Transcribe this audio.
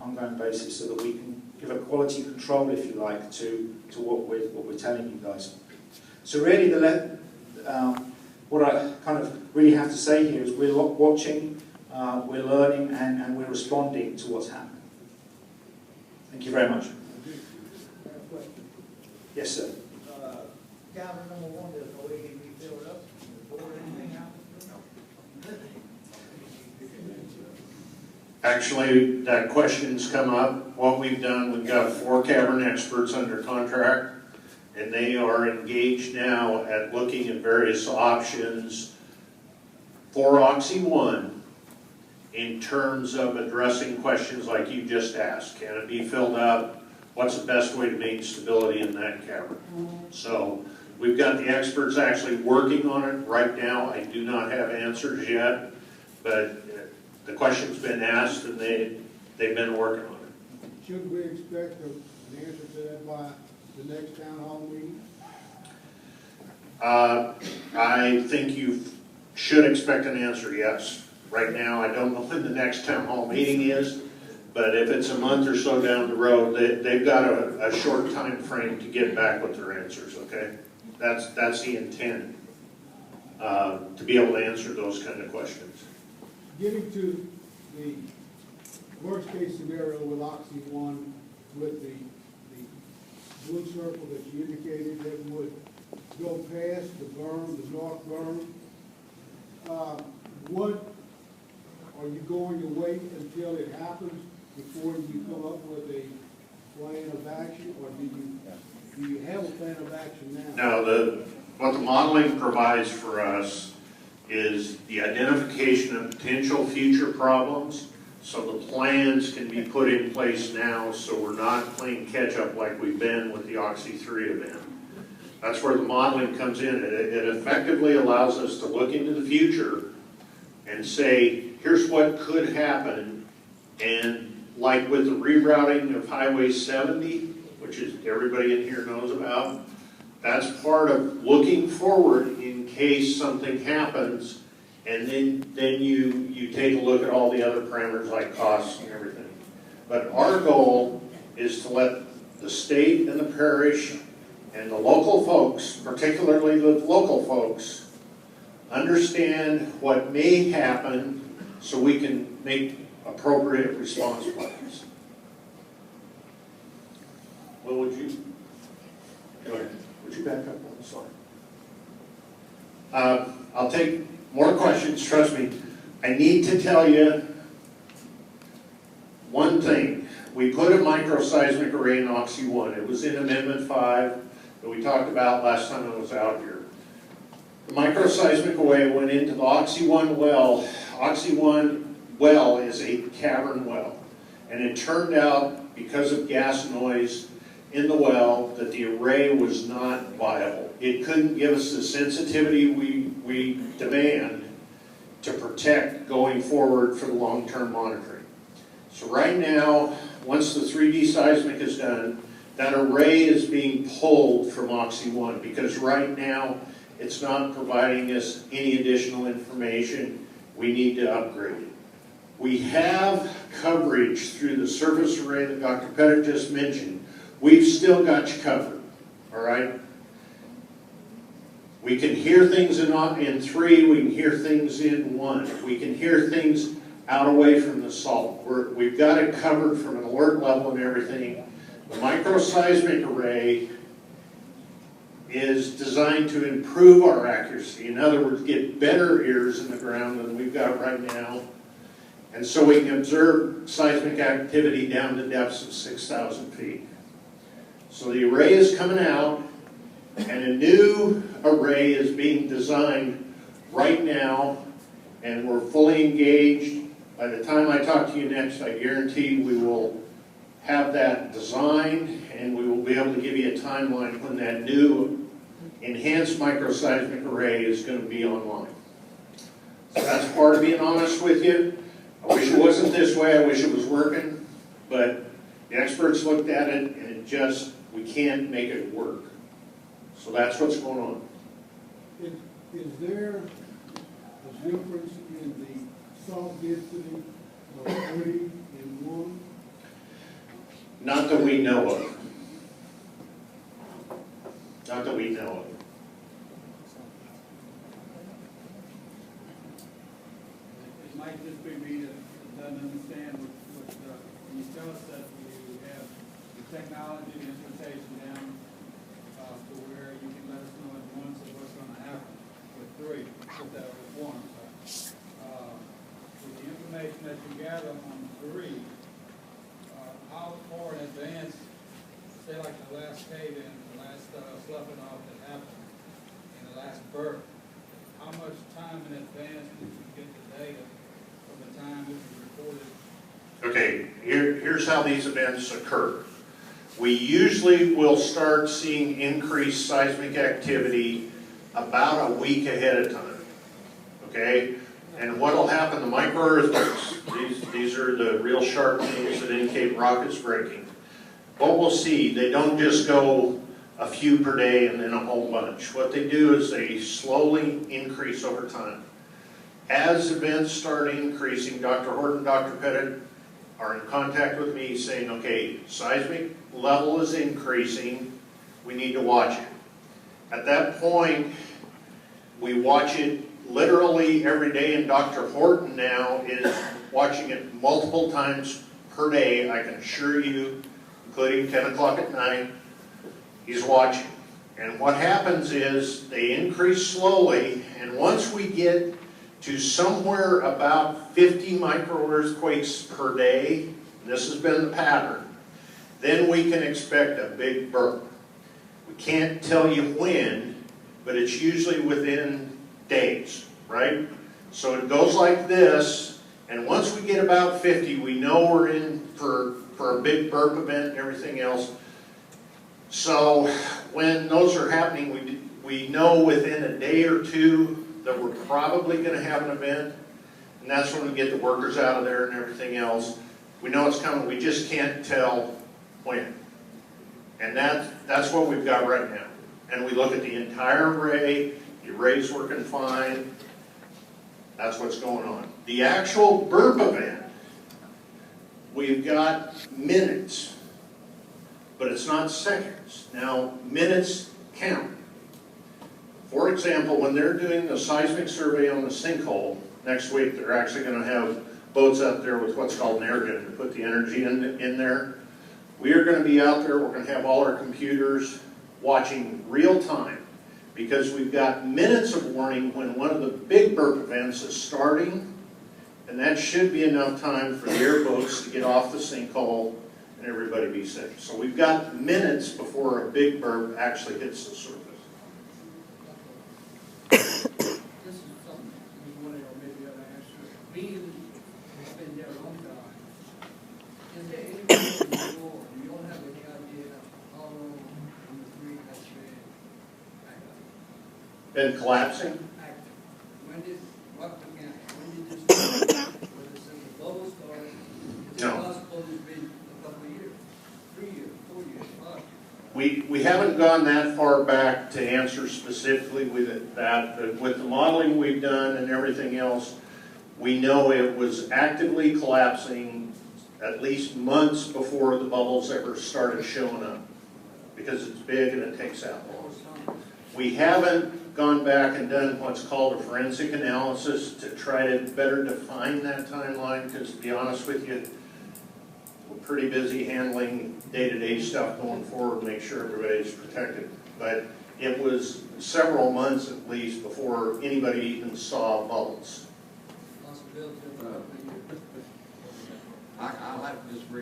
ongoing basis, so that we can give a quality control, if you like, to what we're telling you guys. So really, what I kind of really have to say here is we're watching, we're learning, and we're responding to what's happening. Thank you very much. Yes, sir. Cavern number 1 does no way can be filled up. Before anything happens? Actually, that question's come up. What we've done, we've got 4 cavern experts under contract, and they are engaged now at looking at various options for Oxy 1 in terms of addressing questions like you just asked. Can it be filled up? What's the best way to maintain stability in that cavern? So we've got the experts actually working on it right now. I do not have answers yet, but the question's been asked and they've been working on it. Should we expect an answer to that by the next town hall meeting? I think you should expect an answer, yes. Right now, I don't know when the next town hall meeting is, but if it's a month or so down the road, they've got a short time frame to get back with their answers, okay? That's the intent, to be able to answer those kind of questions. Getting to the worst case scenario with Oxy 1, with the blue circle that you indicated that would go past the berm, the north berm, what are you going to wait until it happens before you come up with a plan of action, or do you have a plan of action now? No, what the modeling provides for us is the identification of potential future problems, so the plans can be put in place now, so we're not playing catch up like we've been with the Oxy 3 event. That's where the modeling comes in. It effectively allows us to look into the future and say, here's what could happen, and like with the rerouting of Highway 70, which is everybody in here knows about, that's part of looking forward in case something happens, and then you take a look at all the other parameters like costs and everything. But our goal is to let the state and the parish and the local folks, particularly the local folks, understand what may happen so we can make appropriate response plans. Well, would you go ahead? Would you back up on the slide? I'll take more questions, trust me. I need to tell you one thing. We put a microseismic array in Oxy 1. It was in Amendment 5 that we talked about last time I was out here. The microseismic array went into the Oxy 1 well. Oxy 1 well is a cavern well. And it turned out, because of gas noise in the well, that the array was not viable. It couldn't give us the sensitivity we demand to protect going forward for the long-term monitoring. So right now, once the 3D seismic is done, that array is being pulled from Oxy 1 because right now it's not providing us any additional information. We need to upgrade it. We have coverage through the surface array that Dr. Pettit just mentioned. We've still got you covered, all right? We can hear things in 3, we can hear things in 1. We can hear things out away from the salt. We've got it covered from an alert level and everything. The microseismic array is designed to improve our accuracy. In other words, get better ears in the ground than we've got right now. And so we can observe seismic activity down to depths of 6,000 feet. So the array is coming out, and a new array is being designed right now, and we're fully engaged. By the time I talk to you next, I guarantee we will have that designed, and we will be able to give you a timeline when that new enhanced microseismic array is going to be online. So that's part of being honest with you. I wish it wasn't this way. I wish it was working, but the experts looked at it, and it just, we can't make it work. So that's what's going on. Is there a difference in the salt density of 3 and 1? Not that we know of. Not that we know of. It might just be me that doesn't understand what, when you tell us that you have the technology and instrumentation down, to where you can let us know at once of what's gonna happen with three, with one, with the information that you gather on three, how far in advance, say like the last cave-in, the last sloughing off that happened, and the last birth, how much time in advance did you get the data from the time it was reported? Okay, here's how these events occur. We usually will start seeing increased seismic activity about a week ahead of time, okay? And what will happen, the micro-earthquakes, these are the real sharp things that indicate rock is breaking. What we'll see, they don't just go a few per day and then a whole bunch. What they do is they slowly increase over time. As events start increasing, Dr. Horton, Dr. Pettit are in contact with me saying, okay, seismic level is increasing, we need to watch it. At that point, we watch it literally every day, and Dr. Horton now is watching it multiple times per day, I can assure you, including 10 o'clock at night, he's watching. And what happens is they increase slowly, and once we get to somewhere about 50 micro-earthquakes per day, and this has been the pattern, then we can expect a big burp. We can't tell you when, but it's usually within days, right? So it goes like this, and once we get about 50, we know we're in for a big burp event and everything else. So when those are happening, we know within a day or two that we're probably going to have an event, and that's when we get the workers out of there and everything else. We know it's coming, we just can't tell when. And that's what we've got right now. And we look at the entire array, the array's working fine, that's what's going on. The actual burp event, we've got minutes, but it's not seconds. Now, minutes count. For example, when they're doing the seismic survey on the sinkhole next week, they're actually going to have boats out there with what's called an air gun to put the energy in there. We are going to be out there, we're going to have all our computers watching real time, because we've got minutes of warning when one of the big burp events is starting, and that should be enough time for the airboats to get off the sinkhole and everybody be safe. So we've got minutes before a big burp actually hits the surface. This is something you want to maybe other answer. Being, I've been there a long time. Is there anything before, you don't have any idea how long on the three has been Been collapsing? active? When did, what began, when did this start? Was it since the bubble started? Is it No. possible it's been a couple of years, 3 years, 4 years, 5 years? We haven't gone that far back to answer specifically with that, but with the modeling we've done and everything else, we know it was actively collapsing at least months before the bubbles ever started showing up, because it's big and it takes out. We haven't gone back and done what's called a forensic analysis to try to better define that timeline, because to be honest with you, we're pretty busy handling day-to-day stuff going forward to make sure everybody's protected. But it was several months at least before anybody even saw bubbles. Possibility of a couple of years. I'll have to disagree.